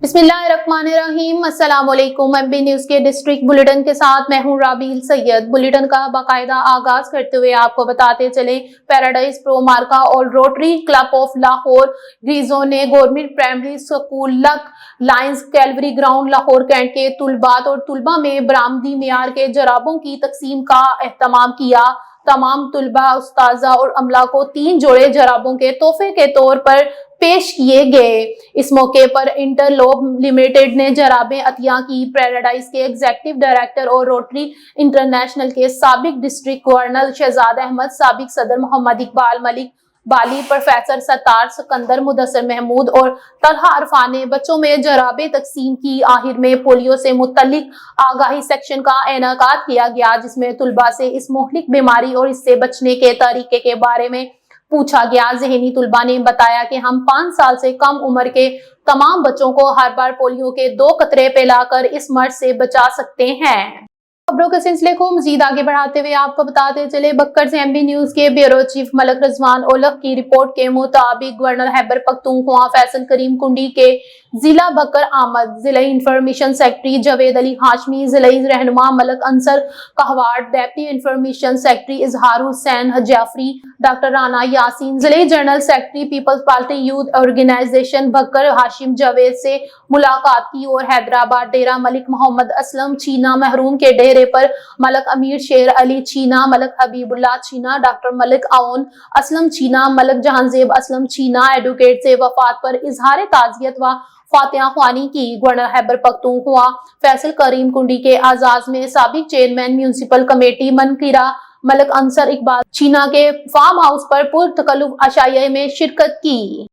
बिस्मिल्लाहिर्रहमानिर्रहीम। अस्सलाम वालेकुम। एमबी न्यूज के डिस्ट्रिक्ट बुलेटिन के साथ मैं हूं राबील सैयद। बुलेटिन का बाकायदा आगाज करते हुए आपको बताते चले, पैराडाइज प्रो मार्का और रोटरी क्लब ऑफ लाहौर ग्रीजो ने गवर्नमेंट प्राइमरी स्कूल लक lines Calvary Ground Lahore Cantt के तुलबात और तुलबा में बरामदी मियार के जराबों की तकसीम का एहतमाम किया। तमाम तुलबा, उस्ताजा और अमला को 3 जोड़े जराबों के तोहफे के तौर पर पेश किए गए। इस मौके पर इंटरलोब लिमिटेड ने जराबें अतिया की। पैराडाइज के एग्जीक्यूटिव डायरेक्टर और रोटरी इंटरनेशनल के साबिक डिस्ट्रिक्ट गवर्नर शहजाद अहमद, साबिक सदर मोहम्मद इकबाल मलिक बाली, प्रोफेसर सत्तार सिकंदर, मुदस्सर महमूद और तलहा अरफान ने बच्चों में जराबें तकसीम की। आखिर में पोलियो से मुतल्लिक आगाही सेक्शन का इनेकाद किया गया, जिसमें तुलबा से इस मोहलिक बीमारी और इससे बचने के तरीके के बारे में पूछा गया। ज़हनी तुलबा ने बताया कि हम 5 साल से कम उम्र के तमाम बच्चों को हर बार पोलियो के 2 कतरे पिलाकर इस मर्ज से बचा सकते हैं। खबरों के सिलसिले को मजीद आगे बढ़ाते हुए आपको बताते चले, बक्कर से एमबी न्यूज के ब्यूरो चीफ मलक रजवान ओलख की रिपोर्ट के मुताबिक गवर्नर खैबर पख्तूनख्वा फैसल करीम कुंडी के जिला बकर आमद, जिला इंफॉर्मेशन सेक्रेटरी जावेद अली हाशमी, जिला रहनुमा Malik Ansar Kahwar, deputy information secretary Izhar Hussain Jafri, doctor Rana Yasin, जिला general secretary Peoples Party youth organisation Bhakkar Hashim Javed से मुलाकात की और हैदराबाद डेरा मलिक मोहम्मद असलम चीना महरूम के डेरे पर मलक अमीर शेर अली चीना, मलक हबीबुल्लाह चीना, डॉक्टर मलिक आउन असलम चीना, मलक जहांजेब असलम चीना एडवोकेट से वफात पर इजहार ताजियत व फातिहा ख्वानी की। गवर्नर खैबर पख्तूनख्वा फैसल करीम कुंडी के आजाज में साबिक chairman municipal committee Mankera Malik Ansar Iqbal Cheena के फार्म हाउस पर पुरतकल्लुफ अशाइया में शिरकत की।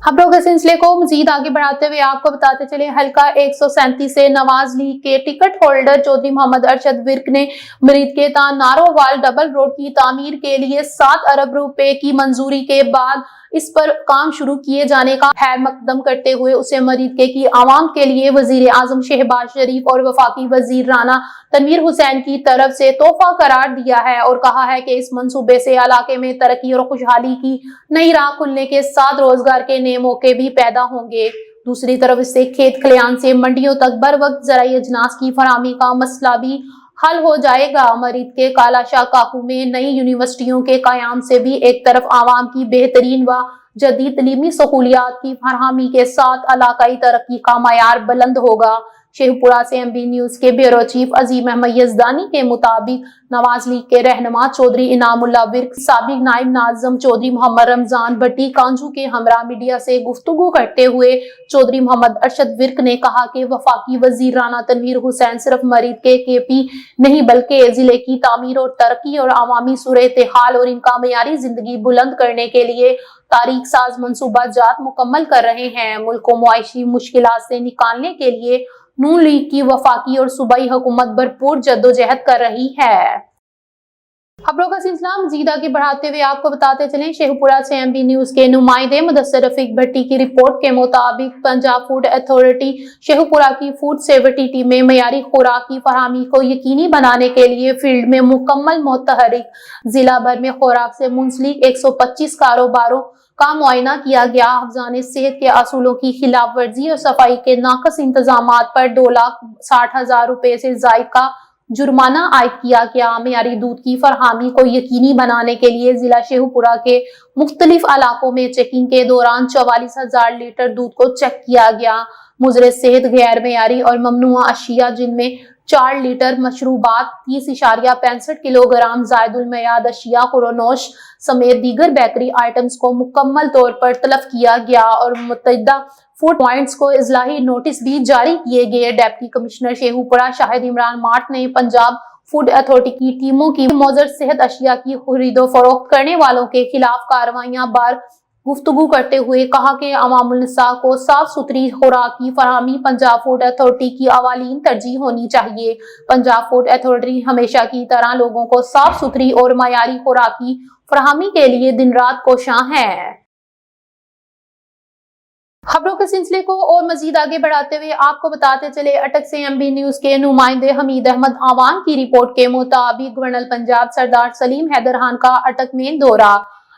खबरों के सिलसिले को मजीद आगे बढ़ाते हुए आपको बताते चले, हल्का 137 से नवाज लीग के टिकट होल्डर चौधरी मोहम्मद अरशद विर्क ने मरीद के नारोवाल डबल रोड की तामीर के लिए 7 अरब रुपए की मंजूरी के बाद इस पर काम शुरू किए जाने का खैर मकदम करते हुए उसे मरीद के की आवाम के लिए वजीर आजम शहबाज शरीफ और वफाकी वजीर राना तनवीर हुसैन की तरफ से तोहफा करार दिया है और कहा है कि इस मंसूबे से इलाके में तरक्की और खुशहाली की नई राह खुलने के साथ रोजगार के नए मौके भी पैदा होंगे। दूसरी तरफ इससे खेत खलियान से मंडियों तक बर वक्त ज़राई अजनास की फराहमी का मसला भी हल हो जाएगा। मरीद के कालाशाह काकू में नई यूनिवर्सिटियों के कायाम से भी एक तरफ आवाम की बेहतरीन व जदीद तलीमी सहूलियात की फरहमी के साथ इलाकाई तरक्की का मयार बुलंद होगा। शेखपुरा से एमबी न्यूज के ब्यूरो चीफ अजीम अहमद यजदानी के मुताबिक नवाज लीग के रहनुमा चौधरी इनामुल्लाह विर्क, साबिक नाइब नाज़िम चौधरी मोहम्मद रमजान भट्टी कांजू के हमरा मीडिया से गुफ्तगू करते हुए चौधरी मोहम्मद अरशद विर्क ने कहा कि वफाकी वजीर राना तनवीर हुसैन सिर्फ मरीद के केपी नहीं बल्कि जिले की तामीर और तरक्की और अवामी सूरत हाल और इनका मयारी जिंदगी बुलंद करने के लिए तारीख साज मनसूबा जात मुकम्मल कर रहे हैं। मुल्क को मुआशी मुश्किलात से निकालने के लिए नून लीग की वफाकी और सूबाई हुकूमत भरपूर जद्दोजहद कर रही है। खबरों का सिलसिला मजीद आगे बढ़ाते हुए आपको बताते चलें, शेखपुरा से एमबी न्यूज के नुमाइंदे मुदस्सर रफीक भट्टी की रिपोर्ट के मुताबिक पंजाब फूड अथॉरिटी शेखपुरा की फूड सेफ्टी टीम में मयारी खुराक की फरहमी को यकीनी बनाने के लिए फील्ड में मुकम्मल मुतहरिक। जिला भर में खुराक से मुंसलिक 125 कारोबारों का मुआयना किया गया। अफजान सेहत के असूलों की खिलाफ वर्जी और सफाई के नाकस इंतजामात पर 2,60,000 रुपए से जायद का जुर्माना आयद किया गया। मयारी दूध की फरहमी को यकीनी बनाने के लिए जिला शेखपुरा के मुख्तलिफ इलाकों में चेकिंग के दौरान 44,000 लीटर दूध को चेक किया गया। मुजरे सेहत गैर मयारी और ममनुआ अशिया जिनमें 4 लीटर मशरूबात, 30.65 किलोग्राम जायदुल मयाद अशिया खुरोनोश समेत दीगर बेकरी आइटम्स को मुकम्मल तौर पर तलब किया गया और मुतअद्दिदा फूड पॉइंट्स को इजलाही नोटिस भी जारी किए गए। Deputy commissioner Sheikhpura Shahid Imran mart ने पंजाब फूड अथॉरिटी की टीमों की मौजूद सेहत अशिया की खरीदो फरोख्त करने वालों के खिलाफ कार्रवाइयां बार गुफ्तगू करते हुए कहा कि अवामुल निसा को साफ सुथरी खुराक की फरहमी पंजाब फूड अथॉरिटी की अवालीन तरजीह होनी चाहिए। पंजाब फूड अथॉरिटी हमेशा की तरह लोगों को साफ सुथरी और मयारी खुराक की फरहमी के लिए दिन रात कोशां है। खबरों के सिलसिले को और मजीद आगे बढ़ाते हुए आपको बताते चले, अटक से एमबी न्यूज के नुमाइंदे हमीद अहमद आवान की रिपोर्ट के मुताबिक गवर्नर पंजाब सरदार सलीम हैदर खान का अटक में दौरा।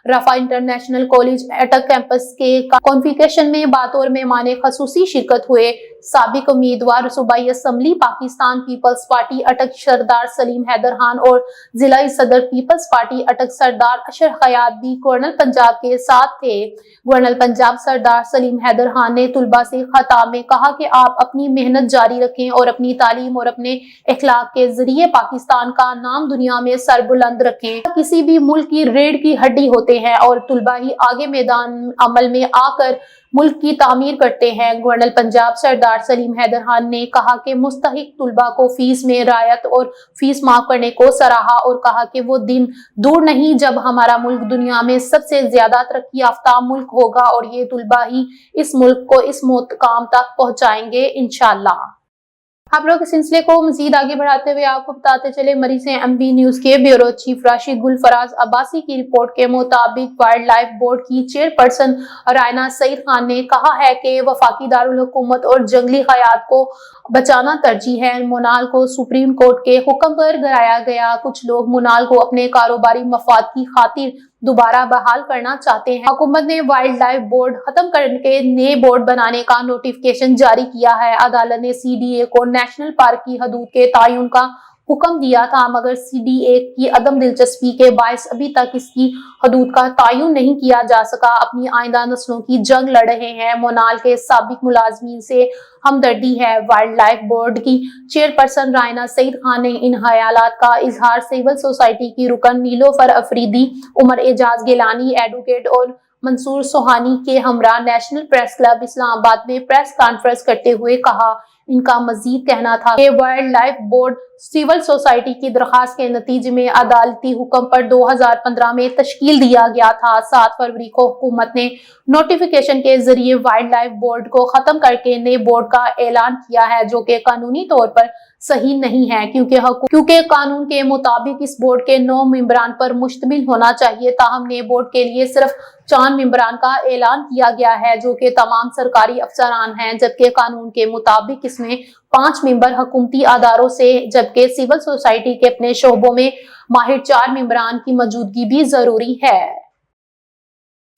रफा इंटरनेशनल कॉलेज अटक कैंपस के कॉन्वोकेशन में बतौर मेहमान खसूसी शिरकत हुए साबिक उम्मीदवार सूबाई असम्बली पाकिस्तान पीपल्स पार्टी अटक सरदार सलीम हैदर खान और जिला सदर पीपल्स पार्टी अटक सरदार अशर हयात भी गवर्नर पंजाब के साथ थे। गवर्नर पंजाब सरदार सलीम हैदर खान ने तुलबा से खिताब में कहा कि आप अपनी मेहनत जारी रखें और अपनी तालीम और अपने इखलाक के जरिए पाकिस्तान का नाम दुनिया में सरबुलंद रखें। किसी भी मुल्क की रीढ़ की हड्डी होते हैं और तुलबा ही आगे मैदान अमल में आकर मुल्क की तामीर करते हैं। गवर्नर पंजाब सरदार सलीम हैदर खान ने कहा कि मुस्तहिक तुलबा को फीस में रायत और फीस माफ करने को सराहा और कहा कि वो दिन दूर नहीं जब हमारा मुल्क दुनिया में सबसे ज्यादा तरक्की याफ्ता मुल्क होगा और ये तुलबा ही इस मुल्क को इस मुकाम तक पहुंचाएंगे इंशाअल्लाह। आप लोग इस सिलसिले को मजीद आगे बढ़ाते हुए आपको बताते चले मरी से एमबी न्यूज के ब्यूरो चीफ राशिद गुलफराज अब्बासी की रिपोर्ट के मुताबिक वाइल्ड लाइफ बोर्ड की चेयरपर्सन रायना सईद खान ने कहा है कि वफाकी दारुल हुकूमत और जंगली हयात को बचाना तरजीह है। मोनाल को सुप्रीम कोर्ट के हुक्म पर गिराया गया। कुछ लोग मोनाल को अपने कारोबारी मफाद की खातिर दोबारा बहाल करना चाहते हैं। हुकूमत ने वाइल्ड लाइफ बोर्ड खत्म करके नए बोर्ड बनाने का नोटिफिकेशन जारी किया है। अदालत ने सीडीए को नेशनल पार्क की हदूद के तयन का हुक्म दिया था, मगर सीडीए की अदम दिलचस्पी के बायस अभी तक इसकी हदूद का तयन नहीं किया जा सका। अपनी आइंदा नस्लों की जंग लड़ रहे हैं। मोनाल के साबिक मुलाजमीन से हमदर्दी है। वाइल्ड लाइफ बोर्ड की चेयरपर्सन रायना सईद खान ने इन ख्यालात का इजहार सिविल सोसाइटी की रुकन नीलोफर अफरीदी, उमर एजाज गिलानी, एडवोकेट और मंसूर सोहानी के हमरा नेशनल प्रेस क्लब इस्लामाबाद में प्रेस कॉन्फ्रेंस करते हुए कहा। इनका मजीद कहना था कि wildlife board civil society की दरखास्त के नतीजे में अदालती हुक्म पर 2015 में तश्कील दिया गया था। 7 फरवरी को हुकूमत ने नोटिफिकेशन के जरिए वाइल्ड लाइफ बोर्ड को खत्म करके नए बोर्ड का ऐलान किया है, जो कि कानूनी तौर पर सही नहीं है क्योंकि कानून के मुताबिक इस बोर्ड के 9 मेंबरान पर मुश्तमिल होना चाहिए। ताहम नए बोर्ड के लिए सिर्फ 4 मेंबरान का ऐलान किया गया है, जो कि तमाम सरकारी अफसरान हैं, जबकि कानून के मुताबिक इसमें 5 मेंबर हुकूमती अदारों से जबकि सिविल सोसाइटी के अपने शोबों में माहिर 4 मेंबरान की मौजूदगी भी जरूरी है।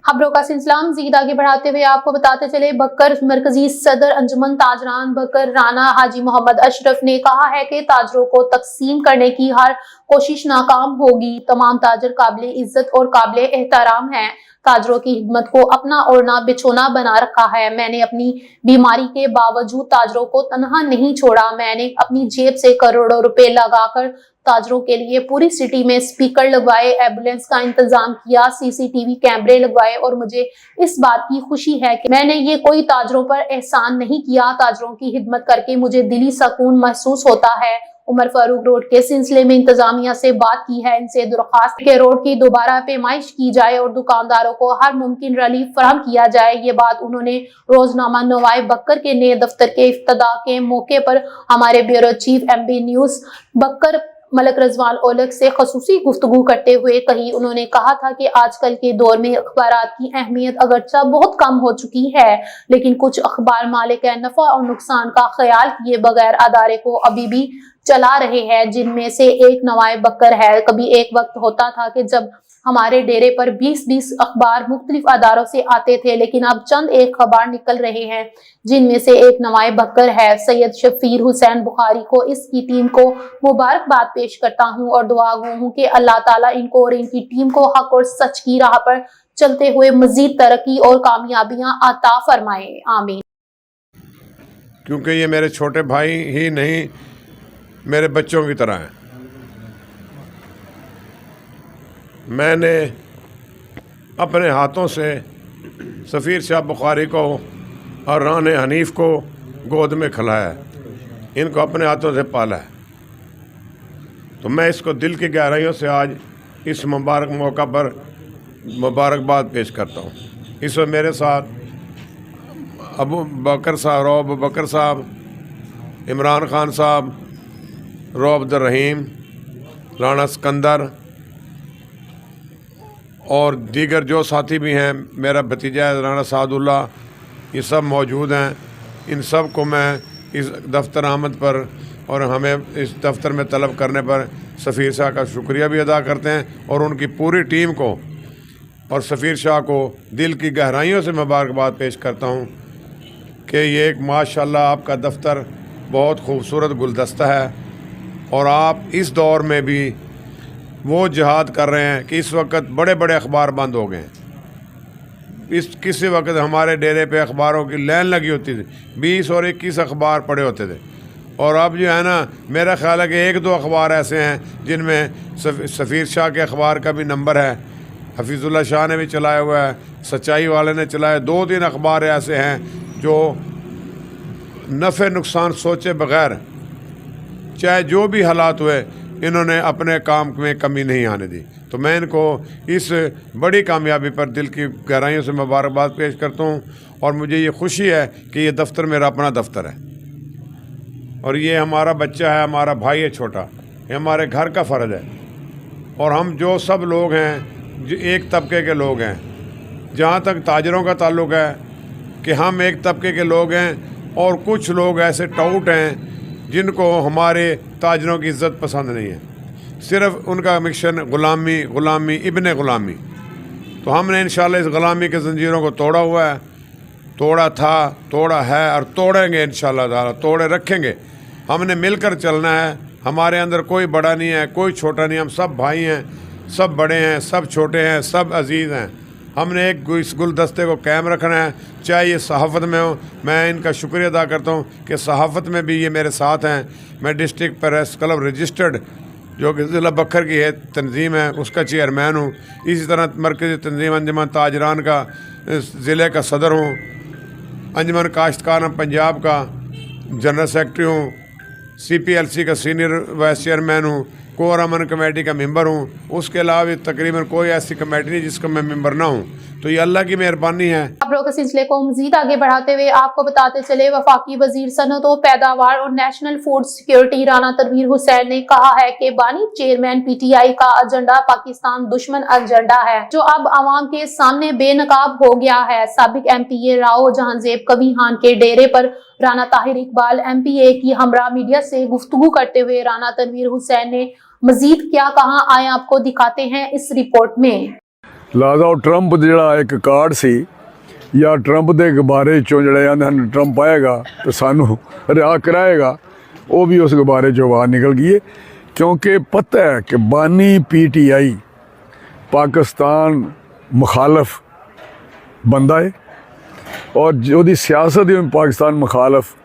खबरों का सिलसिला मजीद आगे बढ़ाते हुए आपको बताते चले बकर मरकजी सदर अंजुमन ताजरान बकर राना हाजी मोहम्मद अशरफ ने कहा है कि ताजरों को तकसीम करने की हर कोशिश नाकाम होगी। तमाम ताजर काबिल इज्जत और काबिल एहतराम हैं। ताजरों की हिम्मत को अपना ओढ़ना बिछोना बना रखा है। मैंने अपनी बीमारी के बावजूद ताजरों को तनहा नहीं छोड़ा। मैंने अपनी जेब से करोड़ों रुपए लगाकर ताजरों के लिए पूरी सिटी में स्पीकर लगवाए, एम्बुलेंस का इंतजाम किया, सीसीटीवी कैमरे लगवाए और मुझे इस बात की खुशी है कि मैंने ये कोई ताजरों पर एहसान नहीं किया। ताजरों की खिदमत करके मुझे दिली सुकून महसूस होता है। उमर फारूक रोड के सिलसिले में इंतजामिया से बात की है। इनसे दरख्वास्त के रोड की दोबारा पैमाइश की जाए और दुकानदारों को हर मुमकिन रिलीफ फराहम किया जाए। ये बात उन्होंने रोजनामा नवाए बकर के नए दफ्तर के इफ्तिताह के मौके पर हमारे ब्यूरो चीफ एमबी न्यूज बकर मलक रजवान ओलग से खसूसी गुफ्तगू करते हुए कही। उन्होंने कहा था कि आजकल के दौर में अखबारात की अहमियत अगरचा बहुत कम हो चुकी है, लेकिन कुछ अखबार मालिक नफा और नुकसान का ख्याल किए बगैर अदारे को अभी भी चला रहे हैं, जिनमें से एक नवाए बकर है। कभी एक वक्त होता था कि जब हमारे डेरे पर 20-20 अखबार मुख्तलिफ अदारों से आते थे, लेकिन अब चंद एक खबर निकल रहे हैं, जिनमें से एक नवाए बकर है। सैयद शफीर हुसैन बुखारी को इसकी टीम को मुबारकबाद पेश करता हूं और दुआ गो हूं कि अल्लाह ताला इनको और इनकी टीम को हक और सच की राह पर चलते हुए मजीद तरक्की और कामयाबियां अता फरमाए। आमीन। क्योंकि ये मेरे छोटे भाई ही नहीं, मेरे बच्चों की तरह हैं। मैंने अपने हाथों से सफ़ीर शाह बुखारी को और रान हनीफ को गोद में खिलाया है, इनको अपने हाथों से पाला है। तो मैं इसको दिल की गहराइयों से आज इस मुबारक मौका पर मुबारकबाद पेश करता हूँ। इस वक्त मेरे साथ अबू बकर साहब, रौब बकर साहब, इमरान खान साहब, रौब अब्दुल रहीम, राना सिकंदर और दीगर जो साथी भी हैं, मेरा भतीजा है राना सादुल्ला, ये सब मौजूद हैं। इन सब को मैं इस दफ्तर आमद पर और हमें इस दफ्तर में तलब करने पर सफ़ीर साहब का शुक्रिया भी अदा करते हैं और उनकी पूरी टीम को اور سفیر شاہ کو دل کی گہرائیوں سے مبارکباد پیش کرتا ہوں کہ یہ ایک ماشاءاللہ آپ کا دفتر بہت خوبصورت گلدستہ ہے، اور آپ اس دور میں بھی وہ جہاد کر رہے ہیں کہ اس وقت بڑے بڑے اخبار بند ہو گئے ہیں۔ کسی وقت ہمارے ڈیرے پہ اخباروں کی لائن لگی ہوتی تھی، 20 اور 21 اخبار پڑے ہوتے تھے، اور اب جو ہے نا میرا خیال ہے کہ 1-2 اخبار ایسے ہیں جن میں سفیر شاہ کے اخبار کا بھی نمبر ہے، حفیظ اللہ شاہ نے بھی چلایا ہوا ہے، سچائی والے نے چلایا، 2-3 اخبار ایسے ہیں جو نفع نقصان سوچے بغیر چاہے جو بھی حالات ہوئے انہوں نے اپنے کام میں کمی نہیں آنے دی۔ تو میں ان کو اس بڑی کامیابی پر دل کی گہرائیوں سے مبارکباد پیش کرتا ہوں، اور مجھے یہ خوشی ہے کہ یہ دفتر میرا اپنا دفتر ہے، اور یہ ہمارا بچہ ہے، ہمارا بھائی ہے چھوٹا، یہ ہمارے گھر کا فرض ہے، اور ہم جو سب لوگ ہیں جو ایک طبقے کے لوگ ہیں، جہاں تک تاجروں کا تعلق ہے کہ ہم ایک طبقے کے لوگ ہیں، اور کچھ لوگ ایسے ٹاؤٹ ہیں جن کو ہمارے تاجروں کی عزت پسند نہیں ہے، صرف ان کا مشن غلامی غلامی ابن غلامی۔ تو ہم نے انشاءاللہ اس غلامی کے زنجیروں کو توڑا ہوا ہے، توڑا تھا، توڑا ہے، اور توڑیں گے انشاءاللہ تعالیٰ، توڑے رکھیں گے۔ ہم نے مل کر چلنا ہے، ہمارے اندر کوئی بڑا نہیں ہے، کوئی چھوٹا نہیں، ہم سب بھائی ہیں، سب بڑے ہیں، سب چھوٹے ہیں، سب عزیز ہیں۔ ہم نے ایک اس گلدستے کو قائم رکھنا ہے، چاہے یہ صحافت میں ہو۔ میں ان کا شکریہ ادا کرتا ہوں کہ صحافت میں بھی یہ میرے ساتھ ہیں۔ میں ڈسٹرکٹ پریس کلب رجسٹرڈ جو کہ ضلع بکھر کی ہے تنظیم ہے اس کا چیئرمین ہوں، اسی طرح مرکزی تنظیم انجمن تاجران کا ضلع کا صدر ہوں، انجمن کاشتکار پنجاب کا جنرل سیکرٹری ہوں، CPLC کا سینئر وائس چیئرمین ہوں، کور امن کمیٹی کا ممبر ہوں۔ اس کے علاوہ تقریباً کوئی ایسی کمیٹی نہیں جس کا میں ممبر نہ ہوں، تو یہ اللہ کی مہربانی ہے۔ خبروں کے سلسلے کو مزید آگے بڑھاتے ہوئے آپ کو بتاتے چلے، وفاقی وزیر صنعت و پیداوار اور national food security Rana Tanveer Hussain نے کہا ہے کہ بانی چیئرمین PTI کا ایجنڈا پاکستان دشمن ایجنڈا ہے جو اب عوام کے سامنے بے نقاب ہو گیا ہے۔ سابق MPA راؤ جہانزیب کویحان کے ڈیرے پر رانا طاہر اقبال MPA کی ہمراہ میڈیا سے گفتگو کرتے ہوئے رانا تنویر حسین نے مزید کیا کہا، آئے آپ کو دکھاتے ہیں اس رپورٹ میں۔ لہذا ٹرمپ جڑا ایک کارڈ سی یا ٹرمپ دے غبارے چوں جڑے آندے ٹرمپ آئے گا تو سانو رہا کرائے گا، وہ بھی اس غبارے چوں باہر نکل گئی ہے، کیونکہ پتہ ہے کہ بانی PTI پاکستان مخالف بندہ ہے، اور جو دی سیاست ہے پاکستان مخالف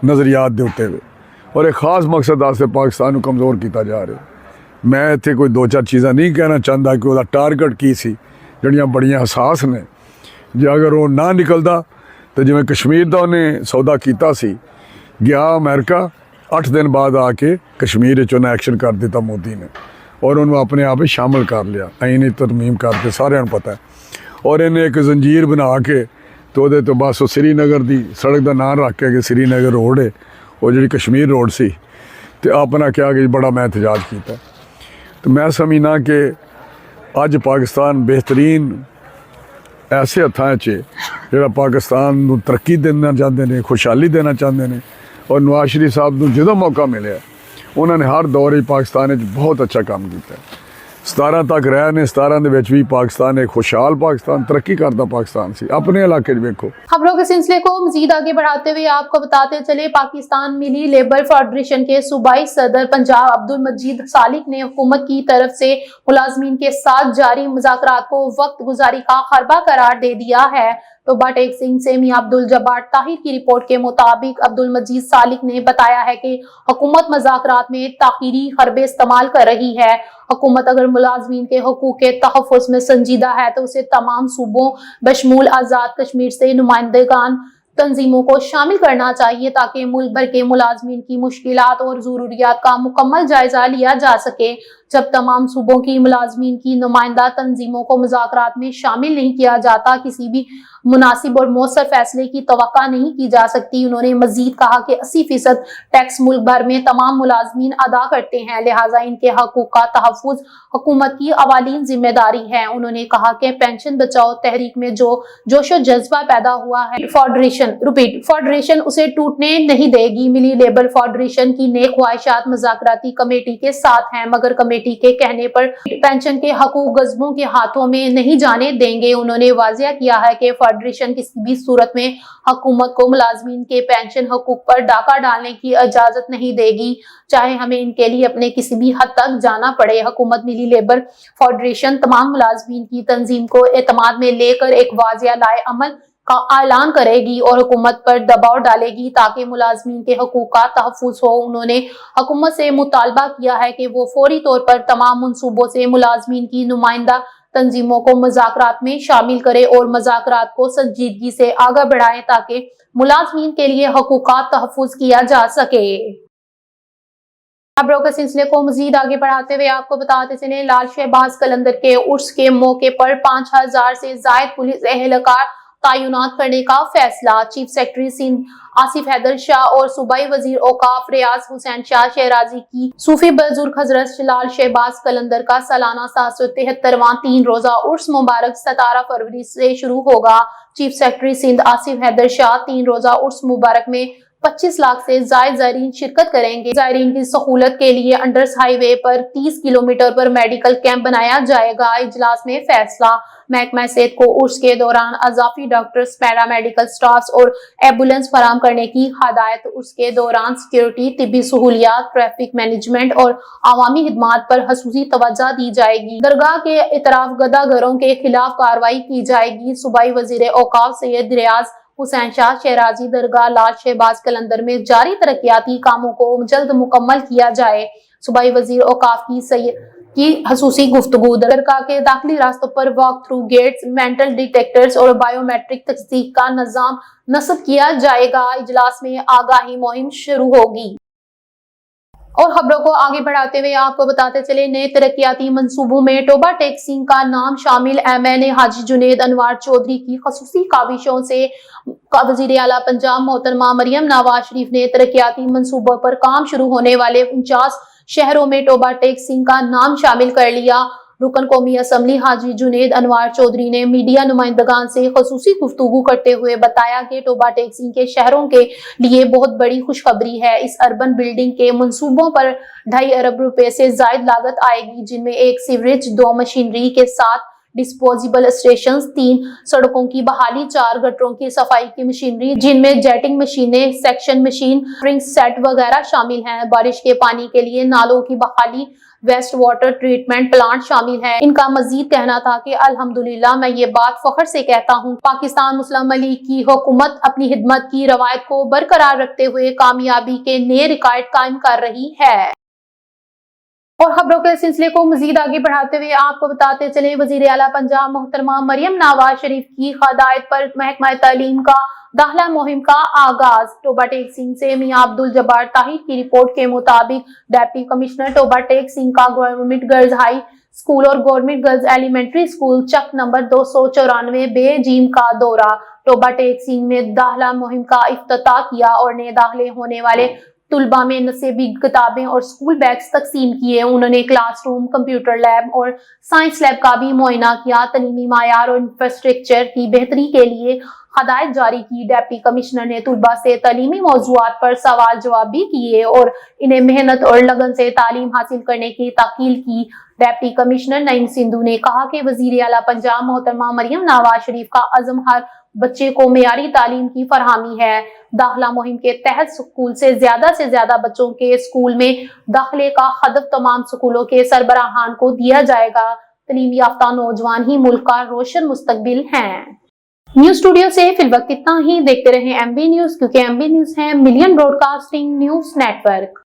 نظریات دے ہوتے ہوئے، اور ایک خاص مقصد واسطے پاکستان کو کمزور کیتا جا رہا ہے۔ میں اتنے کوئی 2-4 چیزاں نہیں کہنا چاہتا کہ وہ ٹارگٹ کی سی جڑیاں بڑیاں حساس نے، جے اگر وہ نہ نکلدا تو جویں کشمیر دا انہیں سودا کیتا سی، گیا امریکہ 8 دن بعد آ کے کشمیر وچ انہیں ایکشن کر دیتا مودی نے، اور انہوں اپنے آپ شامل کر لیا، آئینی ترمیم کرتے سارے پتہ ہے، اور انہیں ایک زنجیر بنا کے تو دے تو بس وہ سری نگر دی سڑک دا نام رکھ کے کہ سری نگر روڈ ہے، وہ جڑی کشمیر روڈ سی، تو اپنا کیا کہ بڑا میں احتجاج کیتا۔ تو میں سمجھنا کہ اج پاکستان بہترین ایسے ہتھاں جڑا پاکستان نو ترقی دینا چاہتے ہیں، خوشحالی دینا چاہتے ہیں، اور نواز شریف صاحب نو جدوں موقع ملیا انہوں نے ہر دور پاکستان بہت اچھا کام کیتا ہے۔ 17 تک رہے نے، 17 دے وچ بھی پاکستان ایک خوشحال پاکستان، ترقی کرتا پاکستان سی۔ اپنے علاقے ویکھو۔ خبروں کے سلسلے کو مزید آگے بڑھاتے ہوئے آپ کو بتاتے چلے، پاکستان ملی لیبر فیڈریشن کے صوبائی صدر پنجاب عبدالمجید سالک نے حکومت کی طرف سے ملازمین کے ساتھ جاری مذاکرات کو وقت گزاری کا خربہ قرار دے دیا ہے۔ توبہ ٹیک سنگھ سے میاں عبدالجبار طاہر کی رپورٹ کے مطابق عبدالمجید سالک نے بتایا ہے کہ حکومت مذاکرات میں تاخیری حربے استعمال کر رہی ہے۔ حکومت اگر ملازمین کے حقوق کے تحفظ میں سنجیدہ ہے تو اسے تمام صوبوں بشمول آزاد کشمیر سے نمائندگان تنظیموں کو شامل کرنا چاہیے تاکہ ملک بھر کے ملازمین کی مشکلات اور ضروریات کا مکمل جائزہ لیا جا سکے۔ جب تمام صوبوں کی ملازمین کی نمائندہ تنظیموں کو مذاکرات میں شامل نہیں کیا جاتا، کسی بھی मुनासिब और मौसर फैसले की तवक्का नहीं की जा सकती। उन्होंने मजीद कहा कि 80% टैक्स मुल्क भर में तमाम मुलाजमीन अदा करते हैं, लिहाजा इनके हकूक का तहफ़्फ़ुज़ हुकूमत की अवालीन जिम्मेदारी है। उन्होंने कहा कि पेंशन बचाओ तहरीक में जो जोशो जज्बा पैदा हुआ है, फेडरेशन उसे टूटने नहीं देगी। मिली लेबर फेडरेशन की नेक ख्वाहिशात मुज़ाकराती कमेटी के साथ हैं, मगर कमेटी के कहने पर पेंशन के हकूक गज़बों के हाथों में नहीं जाने देंगे। उन्होंने वाज़िया किया है कि फेडरेशन किसी भी सूरत में हुकूमत को मुलाजमीन के पेंशन हकूक पर डाका डालने की इजाजत नहीं देगी, चाहे हमें इनके लिए अपने किसी भी हद तक जाना पड़े। हुकूमत मिली लेबर फेडरेशन तमाम मुलाजमीन की तंजीम को एतमाद में लेकर एक वाज़िया लाए अमल का ऐलान करेगी और हुकूमत पर दबाव डालेगी ताकि मुलाजमीन के हकूक का तहफ़्फ़ुज़ हो। उन्होंने हुकूमत से मुतालबा किया है कि वो फौरी तौर पर तमाम मंसूबों से मुलाजमीन की नुमाइंदा तंजीमों को मुज़ाकरात में शामिल करे और मुज़ाकरात को संजीदगी से आगे बढ़ाएं ताकि मुलाजमीन के लिए हकूक का तहफ़्फ़ुज़ किया जा सके। खबरों के सिलसिले को मजीद आगे बढ़ाते हुए आपको बताते चले, लाल शहबाज कलंदर के उर्स के मौके पर 5000 से जायद पुलिस एहलकार तैनात करने का फैसला। चीफ सेक्रेटरी सिंध आसिफ हैदर शाह और सूबाई वजीर औकाफ रियाज हुसैन शाह शहराजी की सूफी बुजुर्ग हजरत लाल शहबाज कलंदर का सालाना 773वां 3 रोजा उर्स मुबारक 17 फरवरी से शुरू होगा। चीफ सेक्रेटरी सिंध आसिफ हैदर शाह 3 रोजा उर्स मुबारक में 25 लाख से जायद ज़ायरीन शिरकत करेंगे। ज़ायरीन की सहूलत के लिए अंडर्स हाईवे पर 30 किलोमीटर पर मेडिकल कैंप बनाया जाएगा। इजलास में फैसला। महकमा सेहत को उर्स के दौरान अजाफी डॉक्टर्स, पैरामेडिकल स्टाफ और एम्बुलेंस फराम करने की हदायत। उर्स के दौरान सिक्योरिटी, तिब्बी सहूलियात, ट्रैफिक मैनेजमेंट और अवामी खिदमात पर खसूसी तवज्जो दी जाएगी। दरगाह के इतराफ गदागरों के खिलाफ कार्रवाई की जाएगी। सूबाई वजीर औकाफ सैयद रियाज हुसैन शाह शहराजी दरगाह लाल शहबाज कलंदर में जारी तरक्याती कामों को जल्द मुकम्मल किया जाए। सूबाई वजीर औकाफ की खसूसी गुफ्तगू। दरगाह के दाखिली रास्तों पर walk through gates, metal detectors और बायोमेट्रिक तस्दीक का निजाम नस्ब किया जाएगा। इजलास में आगाही मुहिम शुरू होगी। और खबरों को आगे बढ़ाते हुए आपको बताते चले, नए तरक्याती मंसूबों में टोबा टैक्सिंग का नाम शामिल। MNA हाजी जुनेद अनवार चौधरी की खसूसी काविशों से वजीर आला पंजाब मोहतरमा मरियम नवाज शरीफ ने तरक्याती मंसूबों पर काम शुरू होने वाले 49 शहरों में टोबा टैक्सिंग का नाम शामिल कर लिया। रुकन कौमी असम्बली हाजी जुनेद अनवार चौधरी ने मीडिया नुमाइंदगान से खसूसी गुफ्तगू करते हुए बताया कि टोबा टैक्सिंग के शहरों के लिए बहुत बड़ी खुशखबरी है। इस अर्बन बिल्डिंग के मंसूबों पर 2.5 अरब रुपए से जायद लागत आएगी, जिनमें 1 सीवरेज, 2 मशीनरी के साथ डिस्पोजेबल स्टेशन, 3 सड़कों की बहाली, 4 गटरों की सफाई की मशीनरी, जिनमें जेटिंग मशीनें, सेक्शन मशीन, ड्रिंक सेट वगैरह शामिल हैं। बारिश के पानी के लिए नालों की बहाली, वेस्ट वाटर ट्रीटमेंट प्लांट शामिल है। इनका मजीद कहना था कि अल्हम्दुलिल्लाह, मैं ये बात फख्र से कहता हूँ, पाकिस्तान मुस्लिम लीग की हुकूमत अपनी खिदमत की रवायत को बरकरार रखते हुए कामयाबी के नए रिकॉर्ड कायम कर रही है। और खबरों के सिलसिले को मजीद आगे बढ़ाते हुए आपको बताते चले, वजीर आला पंजाब मोहतरमा मरियम नवाज शरीफ की हदायत पर महकमा तालीम का दाखिला मुहिम का आगाज। टोबा टैक्सिंग से मियां अब्दुल जब्बार ताहिर की रिपोर्ट के मुताबिक डिप्टी कमिश्नर टोबा टैक्सिंग का गवर्नमेंट गर्ल्स हाई स्कूल और गवर्नमेंट गर्ल्स एलिमेंट्री स्कूल चक नंबर 294 बेजीम का दौरा। टोबा टैक्सिंग में दाखिला मुहिम का इफ्तिताह किया और नए दाखिले होने वाले तुलबा में नसीबी किताबें और स्कूल बैग्स तकसीम किए। उन्होंने क्लासरूम, कंप्यूटर लैब और साइंस लैब का भी मुआयना किया। तलीमी मायार और इंफ्रास्ट्रक्चर की बेहतरी के लिए हदायत जारी की। डिप्टी कमिश्नर ने तुलबा से तलीमी मौज़ूआत पर सवाल जवाब भी किए और इन्हें मेहनत और लगन से तालीम हासिल करने की ताकील की। डिप्टी कमिश्नर नईम सिंधु ने कहा कि वजीर आला पंजाब मोहतरमा मरियम नवाज शरीफ का अज़म हर बच्चे को मेयारी तालीम की फरहमी है। दाखिला मुहिम के तहत स्कूल से ज्यादा बच्चों के स्कूल में दाखिले का हदफ तमाम स्कूलों के सरबराहान को दिया जाएगा। तालीम याफ्ता नौजवान ही मुल्क का रोशन मुस्तकबिल हैं। न्यूज स्टूडियो से फिल वक्त इतना ही। देखते रहें MB न्यूज, क्योंकि MB न्यूज है मिलियन ब्रॉडकास्टिंग न्यूज नेटवर्क।